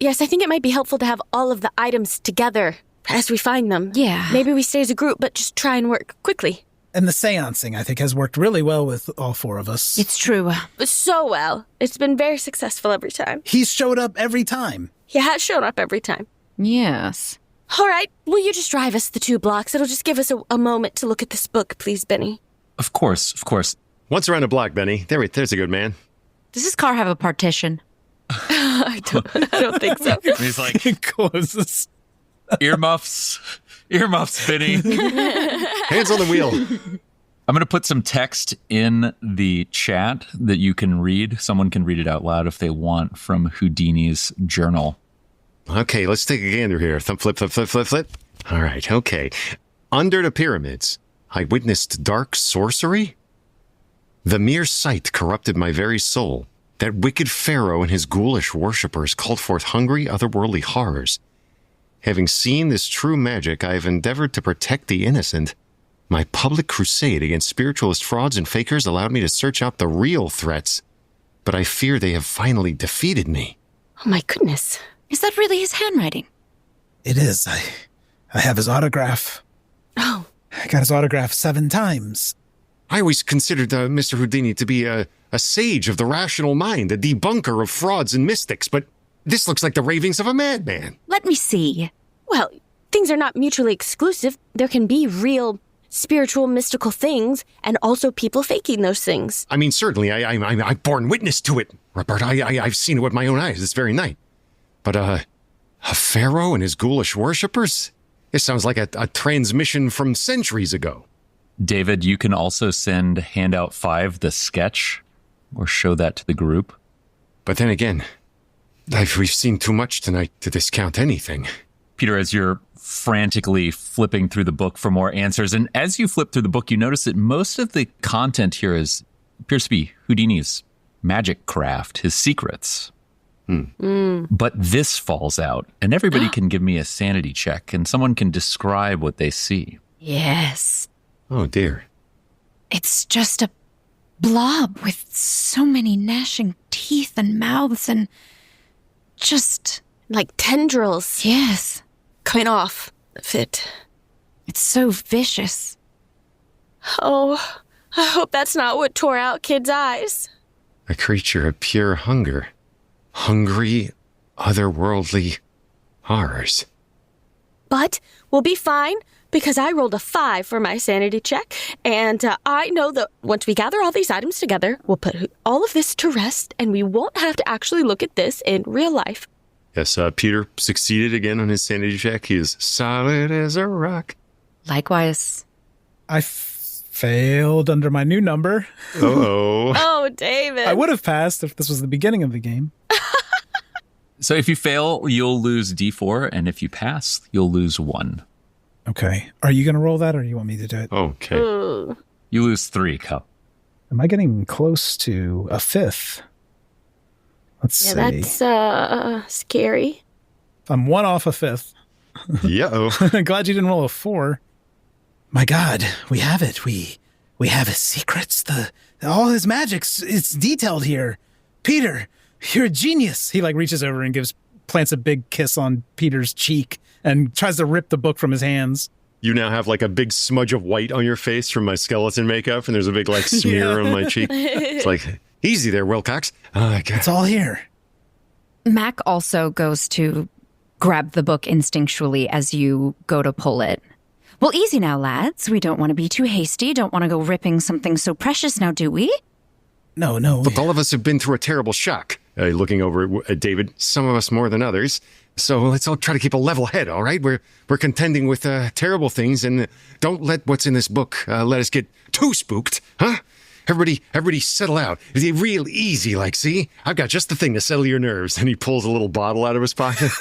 Yes, I think it might be helpful to have all of the items together as we find them. Yeah. Maybe we stay as a group, but just try and work quickly. And the seancing, I think, has worked really well with all 4 of us. It's true. So well. It's been very successful every time. He's showed up every time. He has shown up every time. Yes. All right, will you just drive us the 2 blocks? It'll just give us a moment to look at this book, please, Benny. Of course, of course. Once around a block, Benny. There's a good man. Does this car have a partition? I don't think so. And he's like, It closes. earmuffs, Benny. Hands on the wheel. I'm going to put some text in the chat that you can read. Someone can read it out loud if they want, from Houdini's journal. Okay, let's take a gander here. Flip. All right, okay. Under the pyramids, I witnessed dark sorcery. The mere sight corrupted my very soul. That wicked pharaoh and his ghoulish worshippers called forth hungry, otherworldly horrors. Having seen this true magic, I have endeavored to protect the innocent. My public crusade against spiritualist frauds and fakers allowed me to search out the real threats, but I fear they have finally defeated me. Oh, my goodness. Is that really his handwriting? It is. I have his autograph. Oh. I got his autograph 7 times. I always considered Mr. Houdini to be a sage of the rational mind, a debunker of frauds and mystics, but this looks like the ravings of a madman. Let me see. Well, things are not mutually exclusive. There can be real spiritual, mystical things, and also people faking those things. I mean, certainly, I've borne witness to it, Roberta. I've seen it with my own eyes this very night. But a pharaoh and his ghoulish worshippers? This sounds like a transmission from centuries ago. David, you can also send handout 5, the sketch, or show that to the group. But then again, we've seen too much tonight to discount anything. Peter, as you're frantically flipping through the book for more answers, and as you flip through the book, you notice that most of the content here appears to be Houdini's magic craft, his secrets. But this falls out, and everybody can give me a sanity check, and someone can describe what they see. Yes. Oh, dear. It's just a blob with so many gnashing teeth and mouths and just... Like tendrils. Yes. Coming off the fit. It's so vicious. Oh, I hope that's not what tore out kids' eyes. A creature of pure hunger. Hungry, otherworldly horrors. But we'll be fine, because I rolled a 5 for my sanity check, and I know that once we gather all these items together, we'll put all of this to rest, and we won't have to actually look at this in real life. Yes, Peter succeeded again on his sanity check. He is solid as a rock. Likewise. I failed under my new number. Uh-oh. Oh, David. I would have passed if this was the beginning of the game. So if you fail, you'll lose D4, and if you pass, you'll lose 1. Okay. Are you going to roll that, or you want me to do it? Okay. Ooh. You lose 3, Cup. Am I getting close to a 5th? Let's see. That's scary. I'm 1 off a 5th. Yeah-oh. Glad you didn't roll a 4. My God, we have it. We have his secrets. All his magics. It's detailed here. Peter, you're a genius. He reaches over and plants a big kiss on Peter's cheek and tries to rip the book from his hands. You now have a big smudge of white on your face from my skeleton makeup, and there's a big smear on my cheek. It's Easy there, Wilcox. It's all here. Mac also goes to grab the book instinctually as you go to pull it. Well, easy now, lads. We don't want to be too hasty. Don't want to go ripping something so precious now, do we? No. Look, all of us have been through a terrible shock. Looking over at David, some of us more than others. So let's all try to keep a level head, all right? We're contending with terrible things, and don't let what's in this book let us get too spooked, huh? Everybody settle out. It's real easy, like, see? I've got just the thing to settle your nerves. And he pulls a little bottle out of his pocket.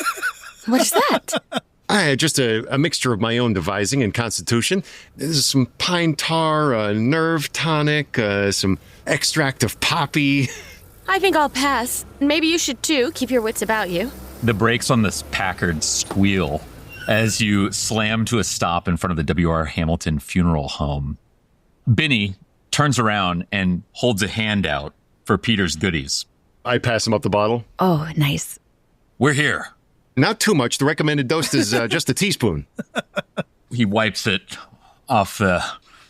What is that? Just a mixture of my own devising and constitution. There's some pine tar, nerve tonic, some extract of poppy. I think I'll pass. Maybe you should too. Keep your wits about you. The brakes on this Packard squeal as you slam to a stop in front of the W.R. Hamilton funeral home. Benny turns around and holds a hand out for Peter's goodies. I pass him up the bottle. Oh, nice. We're here. Not too much. The recommended dose is just a teaspoon. He wipes it off the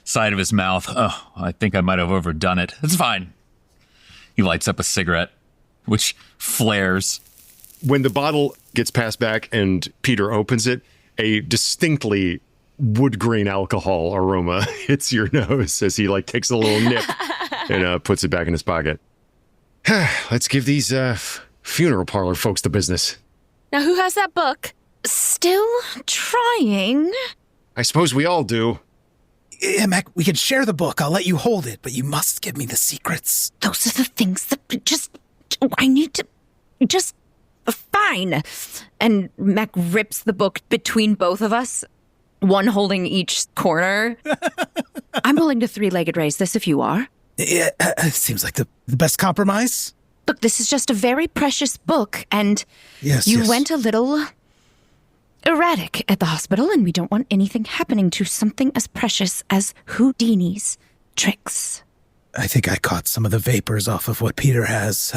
side of his mouth. Oh, I think I might have overdone it. It's fine. He lights up a cigarette, which flares. When the bottle gets passed back and Peter opens it, a distinctly wood grain alcohol aroma hits your nose as he takes a little nip and puts it back in his pocket. Let's give these funeral parlor folks the business. Now, who has that book? Still trying. I suppose we all do. Yeah, Mac, we can share the book. I'll let you hold it, but you must give me the secrets. Those are the things that I need to just... Fine. And Mac rips the book between both of us, one holding each corner. I'm willing to three-legged race this if you are. Yeah, seems like the best compromise. Look, this is just a very precious book, and yes, you went a little erratic at the hospital, and we don't want anything happening to something as precious as Houdini's tricks. I think I caught some of the vapors off of what Peter has.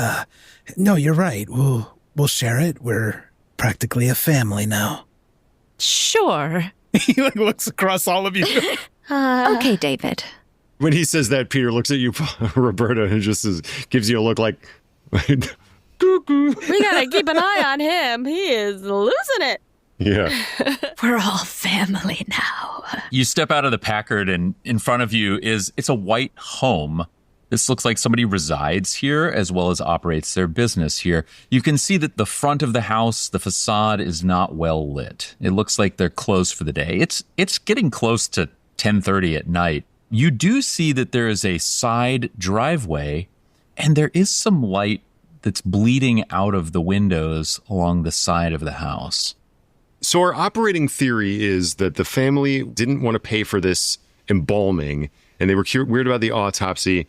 No, you're right. We'll share it. We're practically a family now. Sure. He looks across all of you. Okay, David. When he says that, Peter looks at you, Roberta, and just gives you a look like, cuckoo. We gotta keep an eye on him. He is losing it. Yeah. We're all family now. You step out of the Packard, and in front of you it's a white home. This looks like somebody resides here as well as operates their business here. You can see that the front of the house, the facade, is not well lit. It looks like they're closed for the day. It's getting close to 10:30 at night. You do see that there is a side driveway, and there is some light that's bleeding out of the windows along the side of the house. So our operating theory is that the family didn't want to pay for this embalming, and they were weird about the autopsy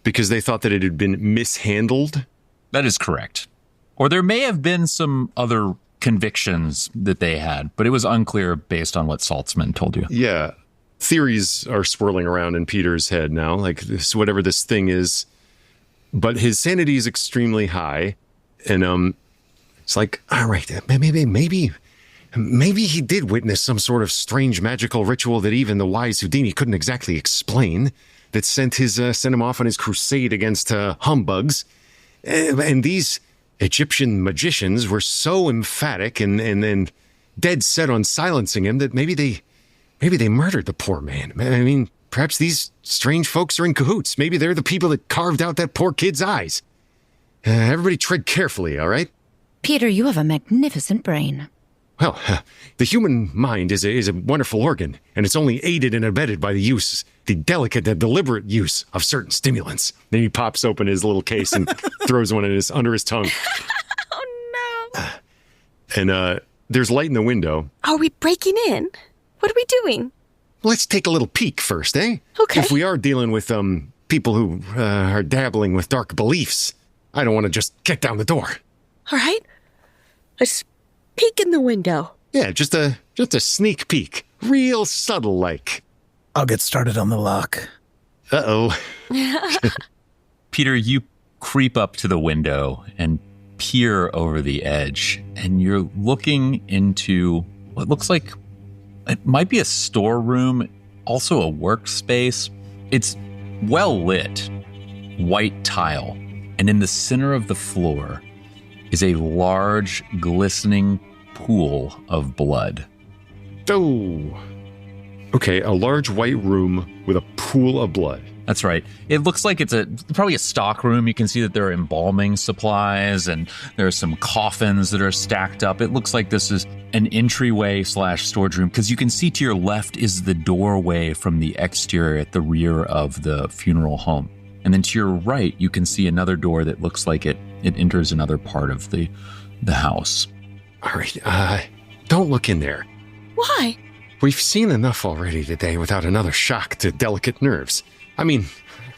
because they thought that it had been mishandled. That is correct. Or there may have been some other convictions that they had, but it was unclear based on what Saltzman told you. Yeah. Theories are swirling around in Peter's head now, whatever this thing is. But his sanity is extremely high. And it's like, all right, maybe he did witness some sort of strange magical ritual that even the wise Houdini couldn't exactly explain, that sent him off on his crusade against humbugs. And these Egyptian magicians were so emphatic and dead set on silencing him that maybe they murdered the poor man. I mean, perhaps these strange folks are in cahoots. Maybe they're the people that carved out that poor kid's eyes. Everybody tread carefully, all right? Peter, you have a magnificent brain. Well, the human mind is a wonderful organ, and it's only aided and abetted by the delicate and deliberate use of certain stimulants. Then he pops open his little case and throws one under his tongue. Oh, no. And there's light in the window. Are we breaking in? What are we doing? Let's take a little peek first, eh? Okay. If we are dealing with people who are dabbling with dark beliefs, I don't want to just kick down the door. All right. Let's peek in the window. Yeah, just a sneak peek. Real subtle like. I'll get started on the lock. Uh-oh. Peter, you creep up to the window and peer over the edge, and you're looking into what looks like it might be a storeroom, also a workspace. It's well lit, white tile. And in the center of the floor is a large, glistening pool of blood. Oh. Okay, a large white room with a pool of blood. That's right. It looks like it's probably a stock room. You can see that there are embalming supplies and there are some coffins that are stacked up. It looks like this is an entryway / storage room because you can see to your left is the doorway from the exterior at the rear of the funeral home. And then to your right, you can see another door that looks like it enters another part of the house. All right, don't look in there. Why? We've seen enough already today without another shock to delicate nerves. I mean,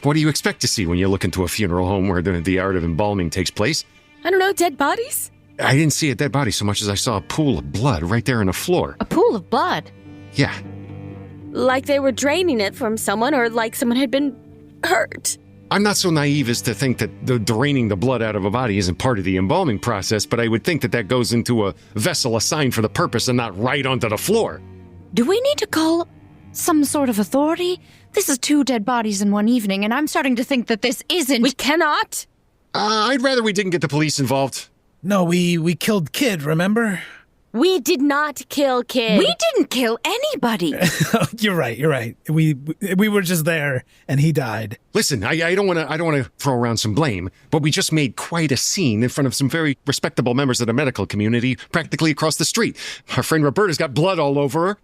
what do you expect to see when you look into a funeral home where the art of embalming takes place? I don't know, dead bodies? I didn't see a dead body so much as I saw a pool of blood right there on the floor. A pool of blood? Yeah. Like they were draining it from someone or like someone had been hurt. I'm not so naive as to think that the draining the blood out of a body isn't part of the embalming process, but I would think that goes into a vessel assigned for the purpose and not right onto the floor. Do we need to call some sort of authority? This is 2 dead bodies in one evening, and I'm starting to think that this isn't... We cannot. I'd rather we didn't get the police involved. No, we killed Kid, remember? We did not kill Kid. We didn't kill anybody. You're right. We were just there, and he died. Listen, I don't want to throw around some blame, but we just made quite a scene in front of some very respectable members of the medical community practically across the street. Our friend Roberta's got blood all over her.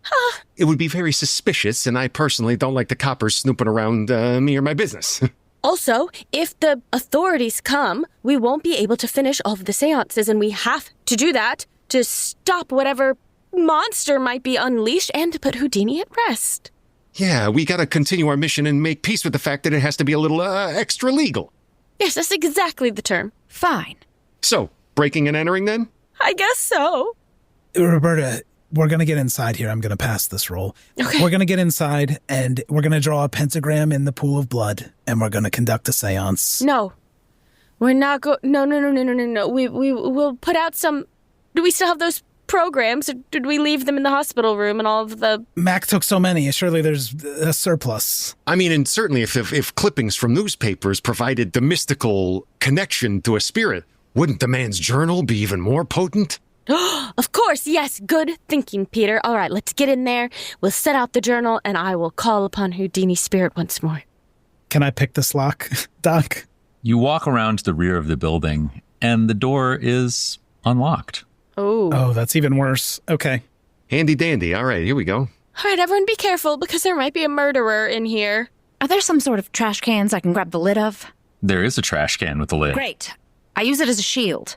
It would be very suspicious, and I personally don't like the coppers snooping around me or my business. Also, if the authorities come, we won't be able to finish all of the seances, and we have to do that to stop whatever monster might be unleashed and to put Houdini at rest. Yeah, we gotta continue our mission and make peace with the fact that it has to be a little extra legal. Yes, that's exactly the term. Fine. So, breaking and entering then? I guess so. Roberta, we're going to get inside here. I'm going to pass this roll. Okay. We're going to get inside, and we're going to draw a pentagram in the pool of blood, and we're going to conduct a seance. No. We're not No. We'll put out some... Do we still have those programs, or did we leave them in the hospital room and all of the... Mac took so many. Surely there's a surplus. I mean, and certainly if clippings from newspapers provided the mystical connection to a spirit, wouldn't the man's journal be even more potent? Of course, yes. Good thinking, Peter. All right, let's get in there. We'll set out the journal, and I will call upon Houdini's spirit once more. Can I pick this lock, Doc? You walk around to the rear of the building, and the door is unlocked. Oh, that's even worse. Okay. Handy dandy. All right, here we go. All right, everyone be careful, because there might be a murderer in here. Are there some sort of trash cans I can grab the lid of? There is a trash can with a lid. Great. I use it as a shield.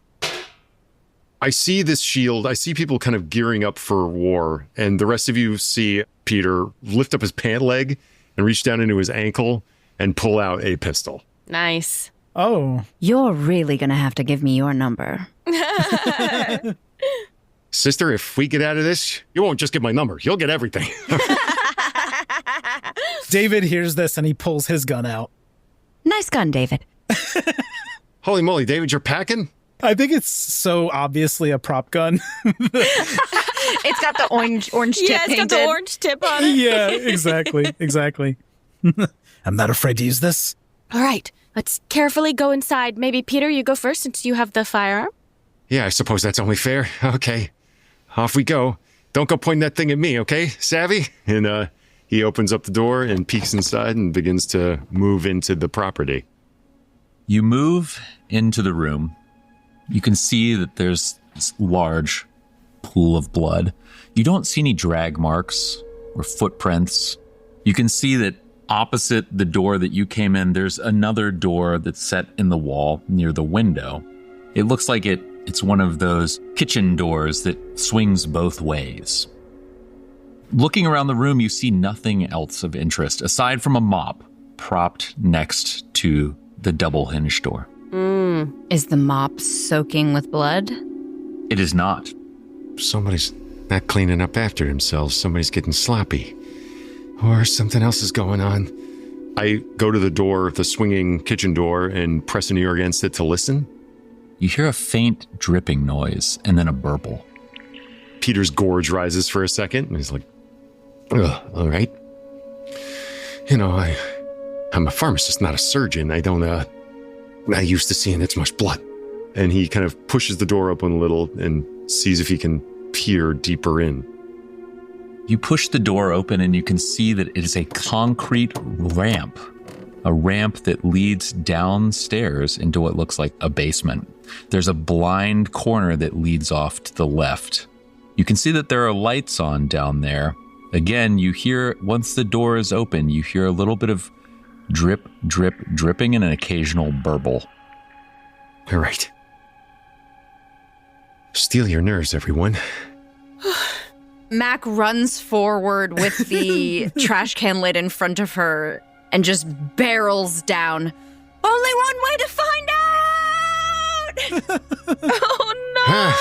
I see this shield. I see people kind of gearing up for war, and the rest of you see Peter lift up his pant leg and reach down into his ankle and pull out a pistol. Nice. Oh. You're really going to have to give me your number. Sister, if we get out of this, you won't just get my number. You'll get everything. David hears this and he pulls his gun out. Nice gun, David. Holy moly, David, you're packing? I think it's so obviously a prop gun. It's got the orange tip painted. Yeah, it's got the orange tip on it. Yeah, exactly. I'm not afraid to use this. All right, let's carefully go inside. Maybe, Peter, you go first since you have the firearm. Yeah, I suppose that's only fair. Okay, off we go. Don't go pointing that thing at me, okay? Savvy? And he opens up the door and peeks inside and begins to move into the property. You move into the room. You can see that there's this large pool of blood. You don't see any drag marks or footprints. You can see that opposite the door that you came in, there's another door that's set in the wall near the window. It looks like it's one of those kitchen doors that swings both ways. Looking around the room, you see nothing else of interest aside from a mop propped next to the double-hinged door. Is the mop soaking with blood? It is not. Somebody's not cleaning up after themselves. Somebody's getting sloppy. Or something else is going on. I go to the door, the swinging kitchen door, and press an ear against it to listen. You hear a faint dripping noise and then a burble. Peter's gorge rises for a second, and he's like, ugh, all right. You know, I'm a pharmacist, not a surgeon. I don't not used to seeing this much blood. And he kind of pushes the door open a little and sees if he can peer deeper in. You push the door open and you can see that it is a concrete ramp. A ramp that leads downstairs into what looks like a basement. There's a blind corner that leads off to the left. You can see that there are lights on down there. Again, you hear, once the door is open, you hear a little bit of drip, drip, dripping and an occasional burble. All right. Steel your nerves, everyone. Mac runs forward with the trash can lid in front of her and just barrels down. Only one way to find out! Oh, no!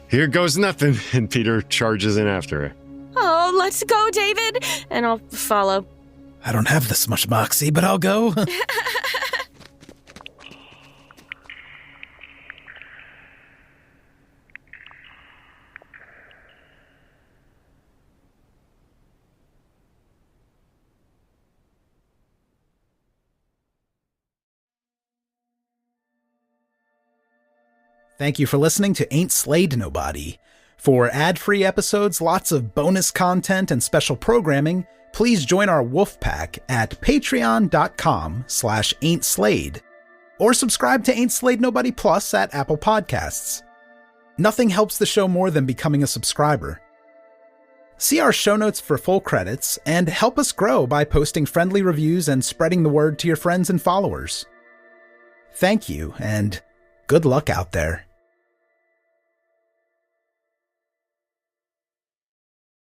Here goes nothing. And Peter charges in after her. Oh, let's go, David. And I'll follow. I don't have this much moxie, but I'll go. Thank you for listening to Ain't Slayed Nobody. For ad-free episodes, lots of bonus content, and special programming, please join our wolf pack at patreon.com/ain'tslayed, or subscribe to Ain't Slayed Nobody Plus at Apple Podcasts. Nothing helps the show more than becoming a subscriber. See our show notes for full credits, and help us grow by posting friendly reviews and spreading the word to your friends and followers. Thank you, and good luck out there.